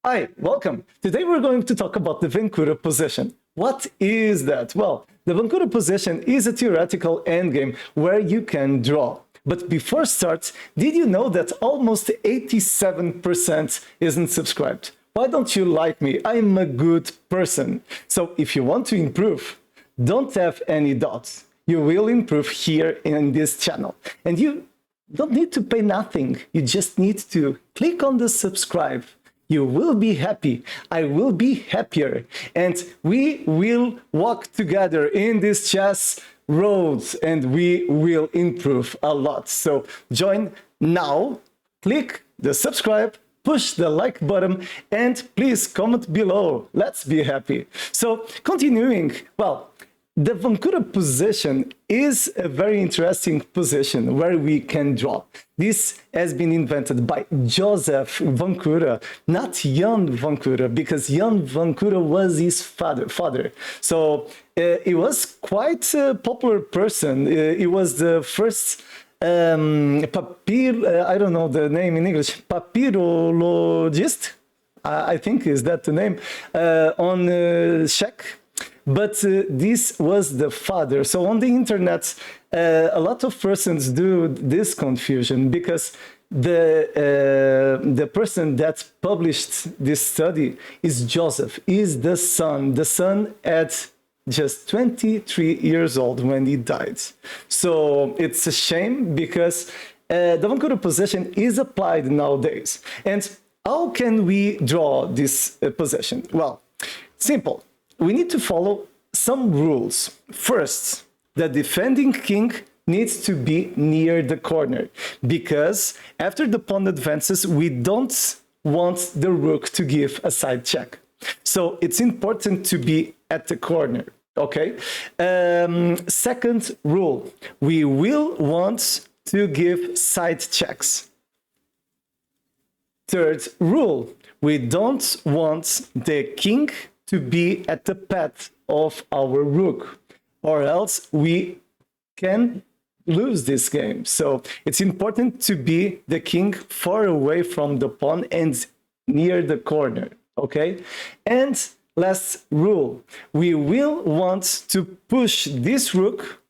Hi, welcome. Today we're going to talk about the Vancura position. What is that? Well, the Vancura position is a theoretical endgame where you can draw. But before start, did you know that almost 87% isn't subscribed? Why don't you like me? I'm a good person. So if you want to improve, don't have any doubts. You will improve here in this channel. And you don't need to pay nothing. You just need to click on the subscribe. You will be happy. I will be happier. And we will walk together in this chess road and we will improve a lot. So join now, click the subscribe, push the like button, and please comment below. Let's be happy. So continuing, well, the Vancura position is a very interesting position where we can draw. This has been invented by Joseph Vancura, not Jan Vancura, because Jan Vancura was his father. So he was quite a popular person. He was the first I don't know the name in English, papyrologist, I think is that the name, on Czech. But this was the father. So on the internet, a lot of persons do this confusion because the person that published this study is Joseph, is the son. The son at just 23 years old when he died. So it's a shame because the Vancura position is applied nowadays. And how can we draw this position? Well, simple. We need to follow some rules. First, the defending king needs to be near the corner because after the pawn advances, we don't want the rook to give a side check. So it's important to be at the corner, okay? Second rule, we will want to give side checks. Third rule, we don't want the king to be at the path of our rook, or else we can lose this game. So it's important to be the king far away from the pawn and near the corner, okay? And last rule, we will want to push this rook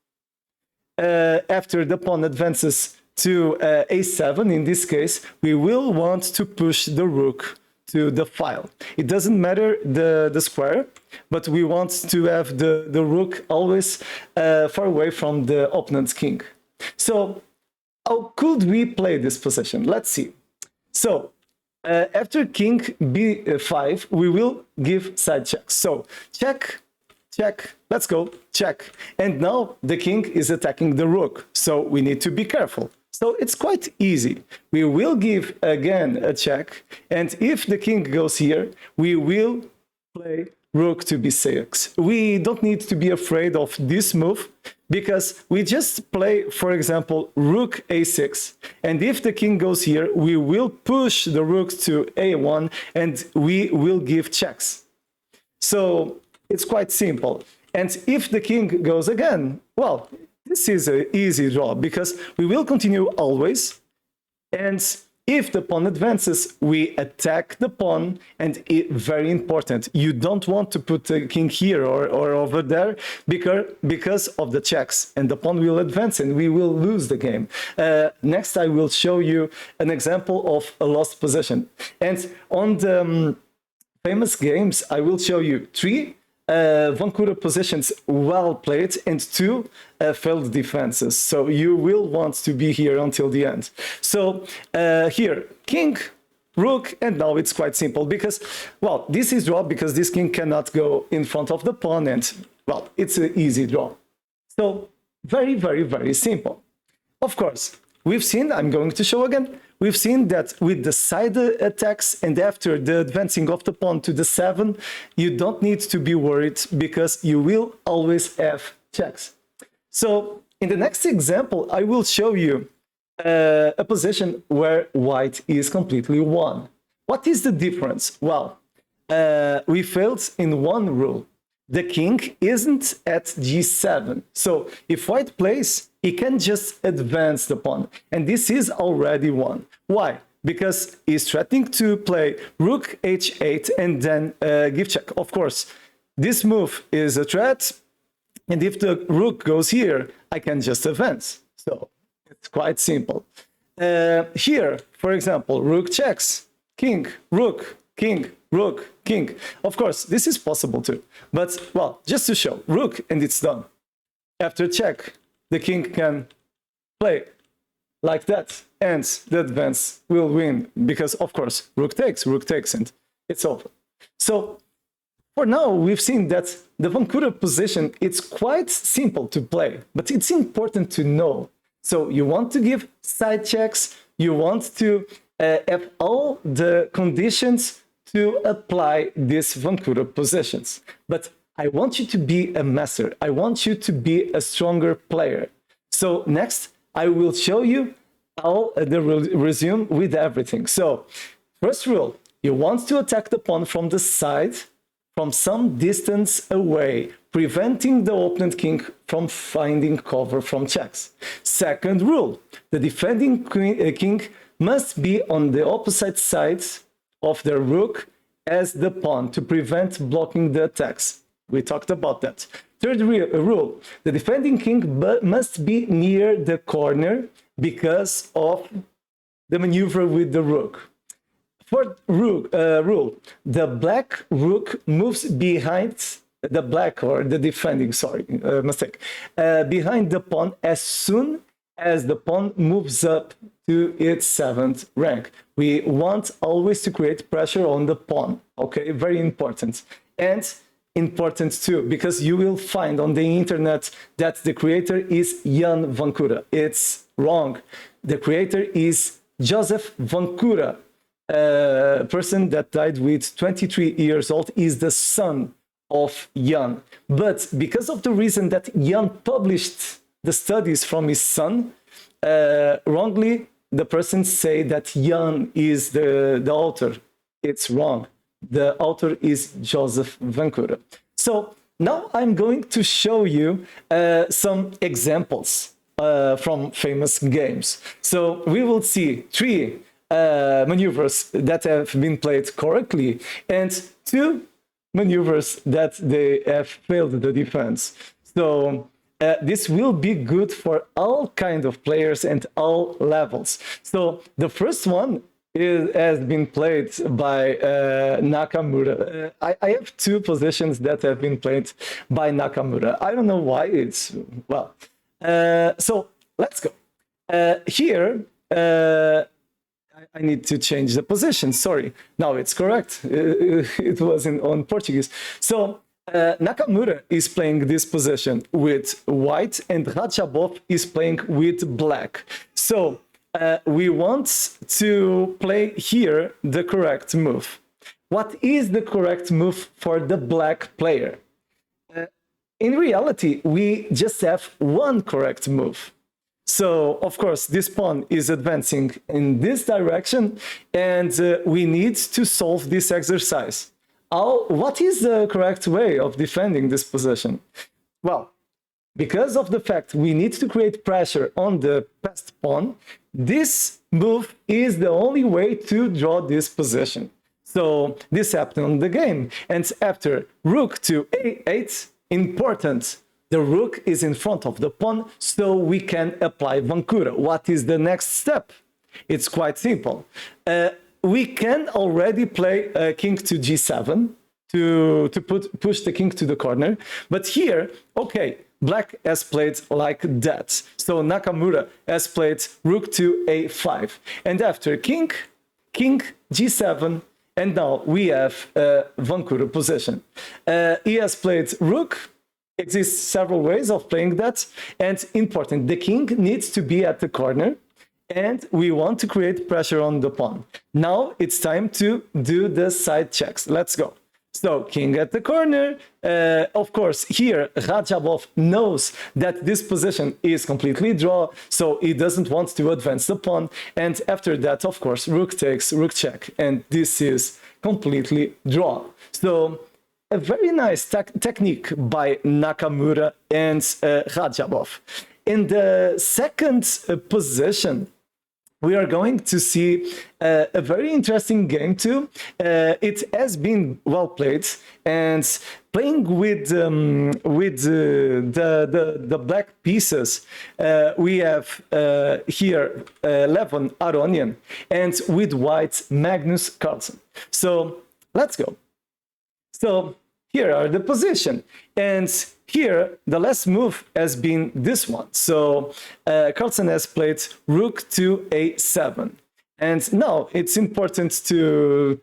after the pawn advances to a7. In this case, we will want to push the rook to the file. It doesn't matter the square, but we want to have the rook always far away from the opponent's king. So how could we play this position? Let's see. So after king b5, we will give side checks. So check, check, let's go, check. And now the king is attacking the rook. So we need to be careful. So it's quite easy. We will give again a check, and if the king goes here, we will play rook to b6. We don't need to be afraid of this move because we just play, for example, rook a6, and if the king goes here, we will push the rook to a1 and we will give checks. So it's quite simple. And if the king goes again, well, this is an easy draw because we will continue always, and if the pawn advances, we attack the pawn, and very important, you don't want to put the king here or over there because of the checks, and the pawn will advance and we will lose the game. Next, I will show you an example of a lost position. And on the famous games, I will show you 3 Vancura positions well played and 2 failed defenses. So you will want to be here until the end. So here, king, rook, and now it's quite simple because, well, this is draw because this king cannot go in front of the pawn and, well, it's an easy draw. So very, very, very simple. Of course, we've seen, I'm going to show again, we've seen that with the side attacks and after the advancing of the pawn to the 7, you don't need to be worried because you will always have checks. So in the next example, I will show you a position where white is completely won. What is the difference? Well, we failed in one rule. The king isn't at g7. So if white plays, he can just advance the pawn. And this is already won. Why? because he's threatening to play rook h8 and then give check. Of course, this move is a threat, and if the rook goes here, I can just advance. So it's quite simple. Here, for example, rook checks, king, rook, king, rook, king. Of course, this is possible too. But, well, just to show, rook, and it's done. After check, the king can play like that, and the advance will win, because, of course, rook takes, and it's over. So, for now, we've seen that the Vancura position, it's quite simple to play, but it's important to know. So you want to give side checks, you want to have all the conditions to apply these Vancura positions. But I want you to be a master. I want you to be a stronger player. So next, I will show you how the resume with everything. So first rule, you want to attack the pawn from the side, from some distance away, preventing the opponent king from finding cover from checks. Second rule, the defending king must be on the opposite sides of the rook as the pawn to prevent blocking the attacks. We talked about that. Third rule, the defending king must be near the corner because of the maneuver with the rook. Fourth rule, the black rook moves behind the black, or the defending, behind the pawn as soon as the pawn moves up to its 7th rank. We want always to create pressure on the pawn, okay? Very important. And important too, because you will find on the internet that the creator is Jan Vancura. It's wrong. The creator is Joseph Vancura. Person that died with 23 years old, is the son of Jan. But because of the reason that Jan published the studies from his son, wrongly, the person say that Jan is the author. It's wrong. The author is Joseph Vancura. So now I'm going to show you some examples from famous games. So we will see 3 maneuvers that have been played correctly and 2 maneuvers that they have failed the defense. So this will be good for all kinds of players and all levels. So the first one has been played by Nakamura. I have 2 positions that have been played by Nakamura. I don't know why. It's, well, so let's go. Here, I need to change the position. Sorry. Now it's correct. It was on Portuguese. So Nakamura is playing this position with white, and Rajabov is playing with black. So we want to play here the correct move. What is the correct move for the black player? In reality, we just have one correct move. So, of course, this pawn is advancing in this direction, and we need to solve this exercise. What is the correct way of defending this position? Well, because of the fact we need to create pressure on the passed pawn, this move is the only way to draw this position. So this happened on the game, and after rook to a8, important, the rook is in front of the pawn, so we can apply Vancura. What is the next step? It's quite simple. We can already play king to g7 to push the king to the corner. But here, okay, black has played like that. So Nakamura has played rook to a5. And after king g7, and now we have Vancura position. He has played rook. Exists several ways of playing that, and important, the king needs to be at the corner, and we want to create pressure on the pawn. Now it's time to do the side checks. Let's go. So king at the corner. Of course, here Rajabov knows that this position is completely draw, so he doesn't want to advance the pawn. And after that, of course, rook takes, rook check, and this is completely draw. So a very nice technique by Nakamura and Rajabov. In the second position, we are going to see a very interesting game too. It has been well played, and playing with the black pieces, we have here Levon Aronian, and with white Magnus Carlsen. So let's go. So here are the position, and here the last move has been this one. So Carlsen has played rook to a7, and now it's important to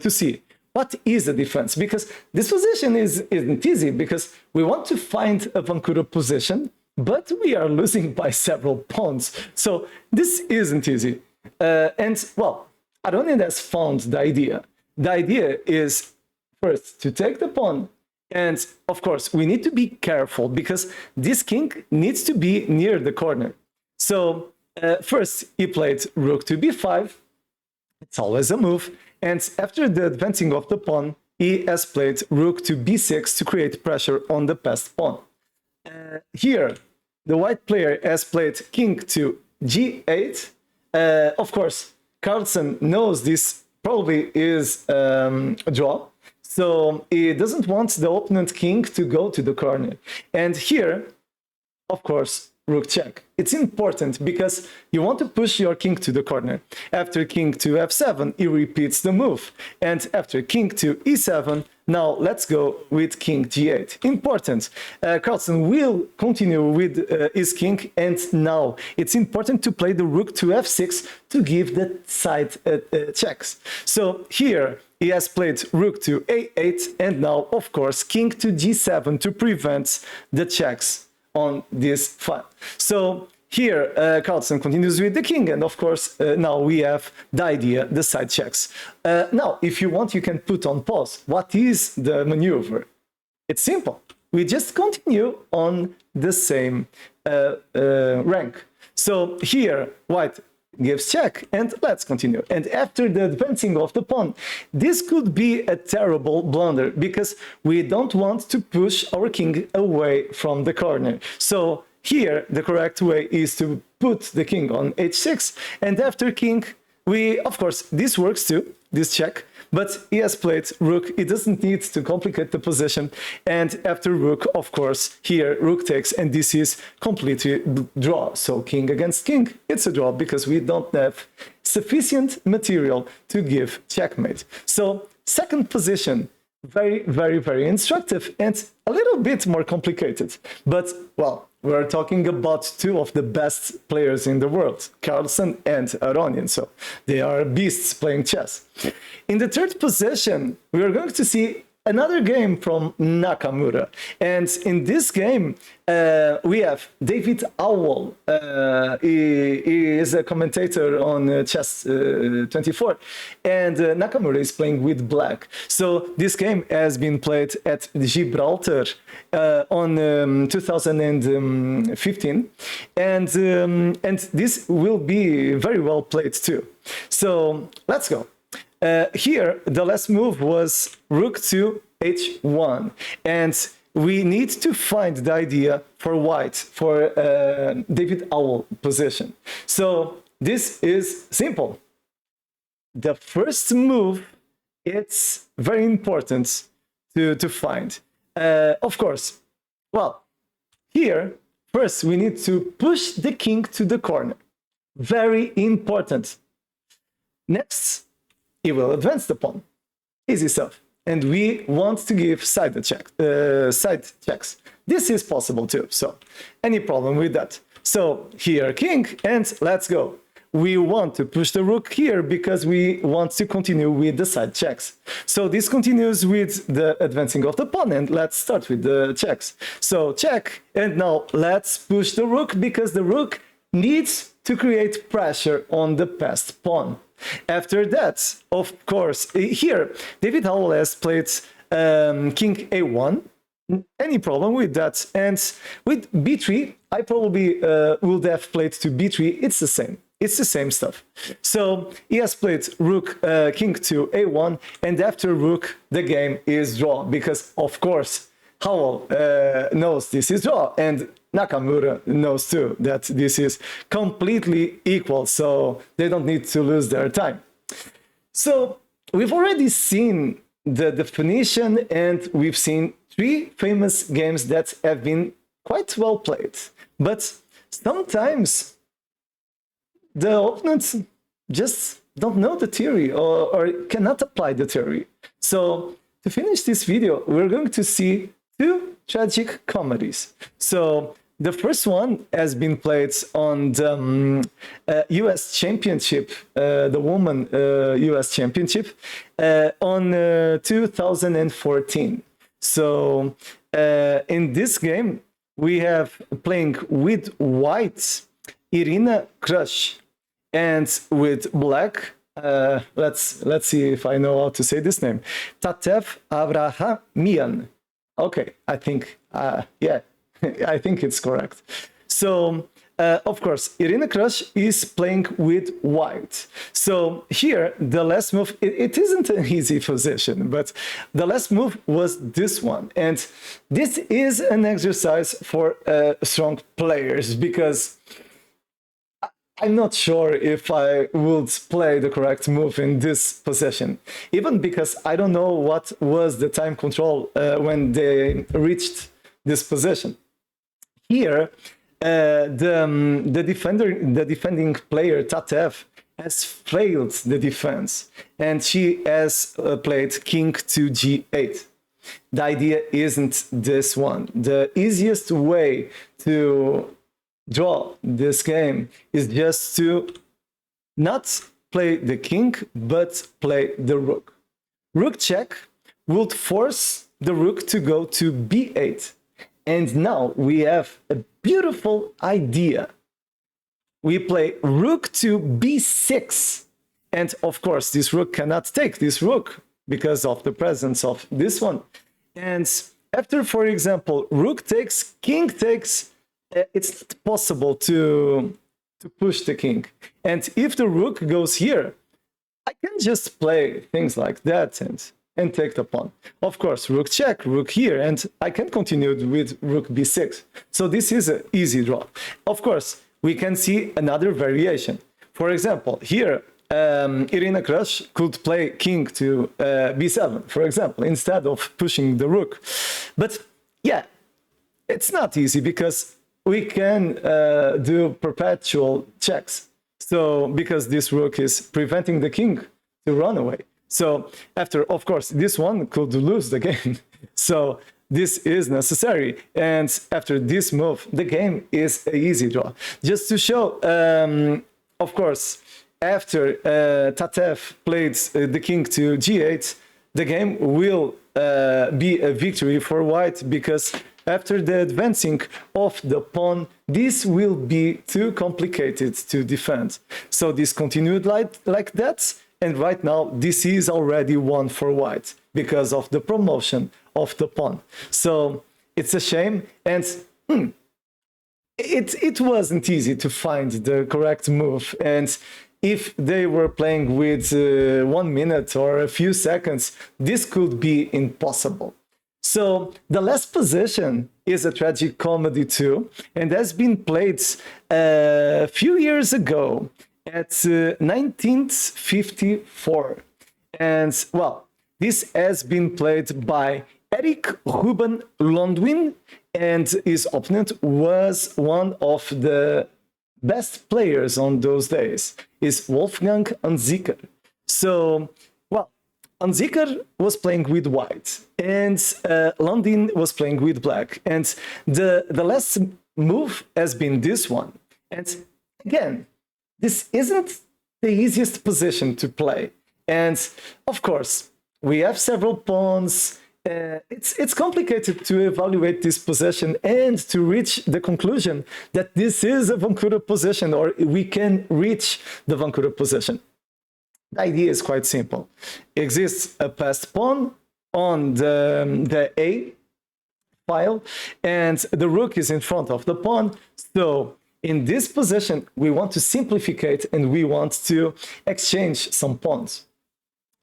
see what is the defense, because this position isn't easy, because we want to find a Vancura position, but we are losing by several pawns. So this isn't easy. And well, Aronian has found the idea. The idea is first to take the pawn, and of course we need to be careful because this king needs to be near the corner. So first he played rook to b5. It's always a move. And after the advancing of the pawn, he has played rook to b6 to create pressure on the passed pawn. Here, the white player has played king to g8. Of course, Carlsen knows this probably is a draw, so he doesn't want the opponent king to go to the corner. And here, of course, rook check. It's important because you want to push your king to the corner. After king to f7, he repeats the move. And after king to e7, now let's go with king g8. Important. Carlsen will continue with his king, and now it's important to play the rook to f6 to give the side checks. So here he has played rook to a8, and now, of course, king to g7 to prevent the checks on this file. So here Carlsen continues with the king, and of course now we have the idea, the side checks. Now if you want, you can put on pause. What is the maneuver? It's simple. We just continue on the same rank. So here white gives check, and let's continue. And after the advancing of the pawn, this could be a terrible blunder because we don't want to push our king away from the corner. So here the correct way is to put the king on h6, and after king we, of course, this works too, this check, but he has played rook. It doesn't need to complicate the position. And after rook, of course, here rook takes, and this is completely draw. So king against king, it's a draw because we don't have sufficient material to give checkmate. So second position, very, very, very instructive and a little bit more complicated. But, well, we're talking about two of the best players in the world, Carlsen and Aronian, so they are beasts playing chess. In the third position, we are going to see another game from Nakamura. And in this game, we have David Howell. He is a commentator on Chess 24. And Nakamura is playing with black. So this game has been played at Gibraltar on 2015. And this will be very well played too. So let's go. Here, the last move was rook to h1, and we need to find the idea for white, for David Howell position. So this is simple. The first move, it's very important to find. Of course, well, here, first we need to push the king to the corner. Very important. Next, he will advance the pawn. Easy stuff. And we want to give side checks. This is possible too, so any problem with that? So here king, and let's go. We want to push the rook here because we want to continue with the side checks. So this continues with the advancing of the pawn, and let's start with the checks. So check, and now let's push the rook because the rook needs to create pressure on the passed pawn. After that, of course, here David Howell has played king a1. Any problem with that? And with b3, I probably would have played to b3. It's the same. It's the same stuff. So he has played rook, king to a1, and after rook, the game is draw because, of course, Howell knows this is draw, and Nakamura knows too that this is completely equal, so they don't need to lose their time. So we've already seen the definition, and we've seen three famous games that have been quite well played. But sometimes the opponents just don't know the theory or cannot apply the theory. So to finish this video, we're going to see two tragic comedies. So the first one has been played on the US Championship, the Women US Championship, on 2014. So in this game, we have playing with white Irina Krush, and with black, let's see if I know how to say this name, Tatev Avrahamian. Okay, I think, yeah, I think it's correct. So, of course, Irina Krush is playing with white. So here, the last move, it isn't an easy position, but the last move was this one. And this is an exercise for strong players, because I'm not sure if I would play the correct move in this position, even because I don't know what was the time control when they reached this position. Here, the defending player Tatev has failed the defense, and she has played king to g8. The idea isn't this one. The easiest way to draw this game is just to not play the king, but play the rook. Rook check would force the rook to go to b8. And now we have a beautiful idea. We play rook to b6. And of course, this rook cannot take this rook because of the presence of this one. And after, for example, rook takes, king takes, it's not possible to push the king. And if the rook goes here, I can just play things like that and take the pawn. Of course, rook check, rook here, and I can continue with rook b6. So this is an easy draw. Of course, we can see another variation. For example, here, Irina Krush could play king to b7, for example, instead of pushing the rook. But yeah, it's not easy because we can do perpetual checks. So because this rook is preventing the king to run away. So after, of course, this one could lose the game. So this is necessary. And after this move, the game is an easy draw. Just to show, of course, after Tatev played the king to g8, the game will be a victory for white, because after the advancing of the pawn, this will be too complicated to defend. So this continued like that, and right now this is already won for white because of the promotion of the pawn. So it's a shame, and it wasn't easy to find the correct move. And if they were playing with 1 minute or a few seconds, this could be impossible. So the last position is a tragic comedy too, and has been played a few years ago at 1954. And well, this has been played by Eric Ruben Londwin, and his opponent was one of the best players on those days, is Wolfgang Unzicker. So, well, Unzicker was playing with white, and London was playing with black. And the last move has been this one. And again, this isn't the easiest position to play. And of course, we have several pawns. It's complicated to evaluate this position and to reach the conclusion that this is a Vancura position, or we can reach the Vancura position. The idea is quite simple. Exists a passed pawn on the A file, and the rook is in front of the pawn. So in this position, we want to simplify and we want to exchange some pawns.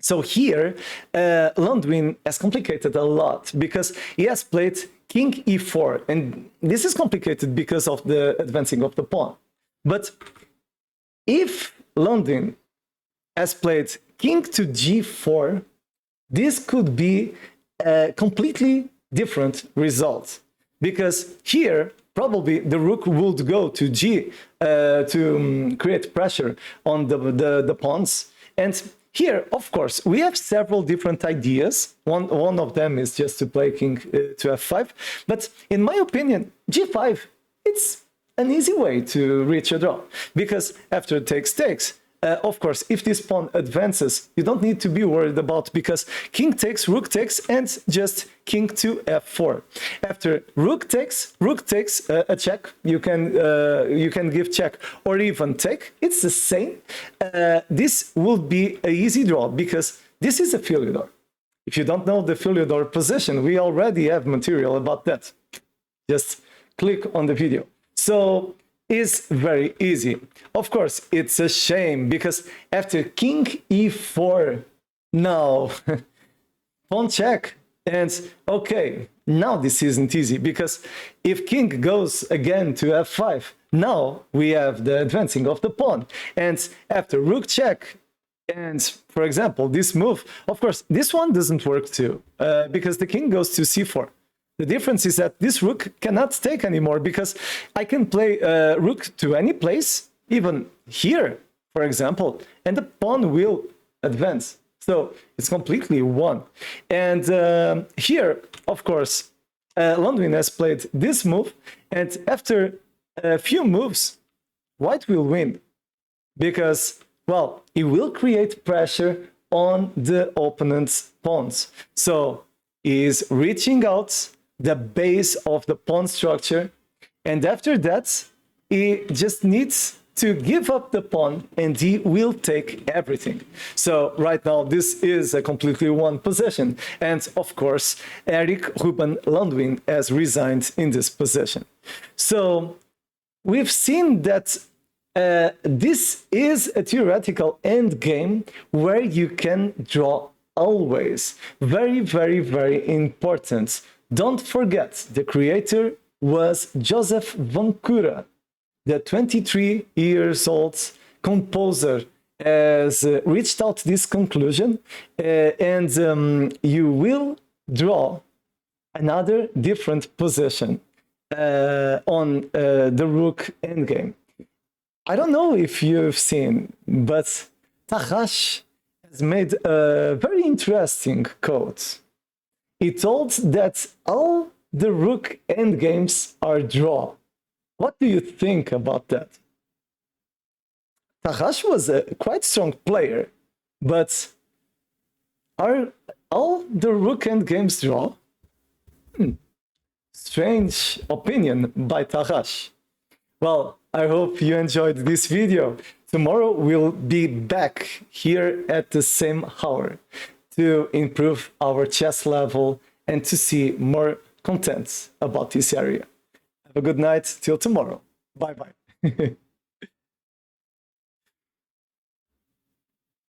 So here, Lundwin has complicated a lot because he has played king e4, and this is complicated because of the advancing of the pawn. But if Lundwin has played king to g4, this could be a completely different result, because here probably the rook would go to g to create pressure on the pawns. And here, of course, we have several different ideas. One of them is just to play king to f5. But in my opinion, g5, it's an easy way to reach a draw, because after takes, of course, if this pawn advances, you don't need to be worried about, because king takes, rook takes, and just king to f4. After rook takes a check. You can give check or even take. It's the same. This would be an easy draw because this is a Philidor. If you don't know the Philidor position, we already have material about that. Just click on the video. So is very easy. Of course, it's a shame because after king e4, now pawn check, and okay, now this isn't easy because if king goes again to f5, now we have the advancing of the pawn, and after rook check, and for example, this move, of course, this one doesn't work too, because the king goes to c4. The difference is that this rook cannot take anymore because I can play rook to any place, even here, for example, and the pawn will advance. So it's completely won. And here, of course, Lundwin has played this move, and after a few moves, white will win because, well, it will create pressure on the opponent's pawns. So he is reaching out the base of the pawn structure, and after that he just needs to give up the pawn and he will take everything. So right now this is a completely won position, and of course Eric Ruben Lundwin has resigned in this position. So we've seen that this is a theoretical endgame where you can draw always. Very, very, very important. Don't forget, the creator was Joseph Vancura, the 23 years old composer has reached out this conclusion, and you will draw another different position on the rook endgame. I don't know if you've seen, but Tarrasch has made a very interesting quote. He told that all the rook endgames are draw. What do you think about that? Tarrasch was a quite strong player, but are all the rook endgames draw? Strange opinion by Tarrasch. Well, I hope you enjoyed this video. Tomorrow we'll be back here at the same hour to improve our chess level and to see more content about this area. Have a good night till tomorrow. Bye bye.